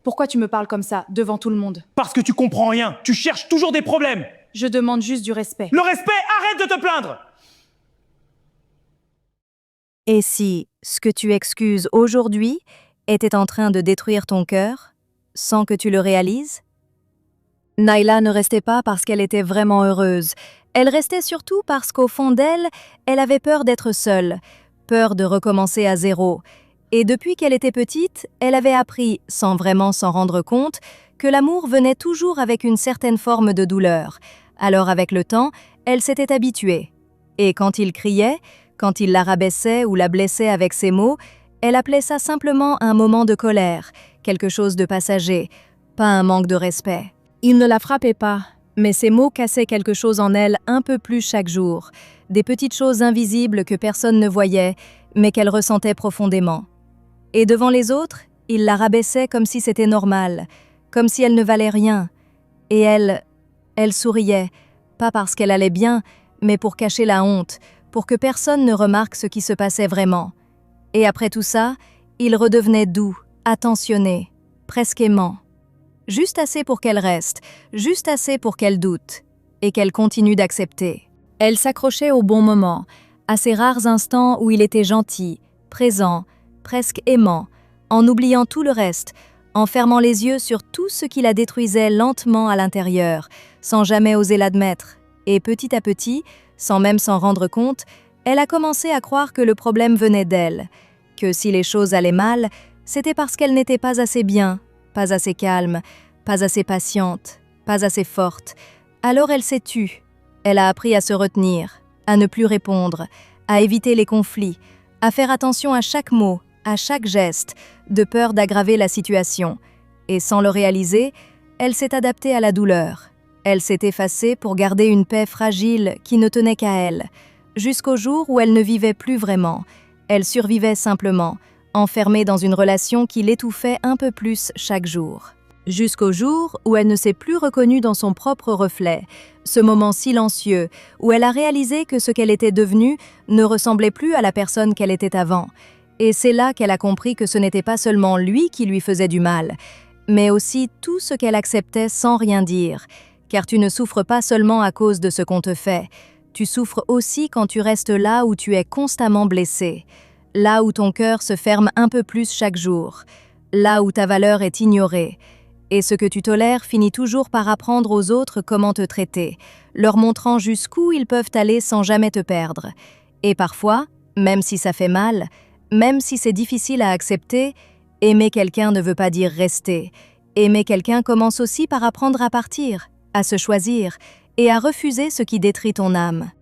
Pourquoi tu me parles comme ça, devant tout le monde? Parce que tu comprends rien. Tu cherches toujours des problèmes. Je demande juste du respect. Le respect, arrête de te plaindre. Et si ce que tu excuses aujourd'hui était en train de détruire ton cœur, sans que tu le réalises? Naila ne restait pas parce qu'elle était vraiment heureuse. Elle restait surtout parce qu'au fond d'elle, elle avait peur d'être seule, peur de recommencer à zéro. Et depuis qu'elle était petite, elle avait appris, sans vraiment s'en rendre compte, que l'amour venait toujours avec une certaine forme de douleur. Alors avec le temps, elle s'était habituée. Et quand il criait, quand il la rabaissait ou la blessait avec ses mots, elle appelait ça simplement un moment de colère, quelque chose de passager, pas un manque de respect. Il ne la frappait pas, mais ses mots cassaient quelque chose en elle un peu plus chaque jour, des petites choses invisibles que personne ne voyait, mais qu'elle ressentait profondément. Et devant les autres, il la rabaissait comme si c'était normal, comme si elle ne valait rien. Et elle souriait, pas parce qu'elle allait bien, mais pour cacher la honte, pour que personne ne remarque ce qui se passait vraiment. Et après tout ça, il redevenait doux, attentionné, presque aimant. Juste assez pour qu'elle reste, juste assez pour qu'elle doute, et qu'elle continue d'accepter. Elle s'accrochait au bon moment, à ces rares instants où il était gentil, présent, presque aimant, en oubliant tout le reste, en fermant les yeux sur tout ce qui la détruisait lentement à l'intérieur, sans jamais oser l'admettre. Et petit à petit, sans même s'en rendre compte, elle a commencé à croire que le problème venait d'elle, que si les choses allaient mal, c'était parce qu'elle n'était pas assez bien, pas assez calme, pas assez patiente, pas assez forte. Alors elle s'est tue. Elle a appris à se retenir, à ne plus répondre, à éviter les conflits, à faire attention à chaque mot, à chaque geste, de peur d'aggraver la situation. Et sans le réaliser, elle s'est adaptée à la douleur. Elle s'est effacée pour garder une paix fragile qui ne tenait qu'à elle, jusqu'au jour où elle ne vivait plus vraiment. Elle survivait simplement, enfermée dans une relation qui l'étouffait un peu plus chaque jour. Jusqu'au jour où elle ne s'est plus reconnue dans son propre reflet, ce moment silencieux où elle a réalisé que ce qu'elle était devenue ne ressemblait plus à la personne qu'elle était avant. Et c'est là qu'elle a compris que ce n'était pas seulement lui qui lui faisait du mal, mais aussi tout ce qu'elle acceptait sans rien dire. Car tu ne souffres pas seulement à cause de ce qu'on te fait, tu souffres aussi quand tu restes là où tu es constamment blessé, là où ton cœur se ferme un peu plus chaque jour, là où ta valeur est ignorée. Et ce que tu tolères finit toujours par apprendre aux autres comment te traiter, leur montrant jusqu'où ils peuvent aller sans jamais te perdre. Et parfois, même si ça fait mal, même si c'est difficile à accepter, aimer quelqu'un ne veut pas dire rester. Aimer quelqu'un commence aussi par apprendre à partir, à se choisir et à refuser ce qui détruit ton âme.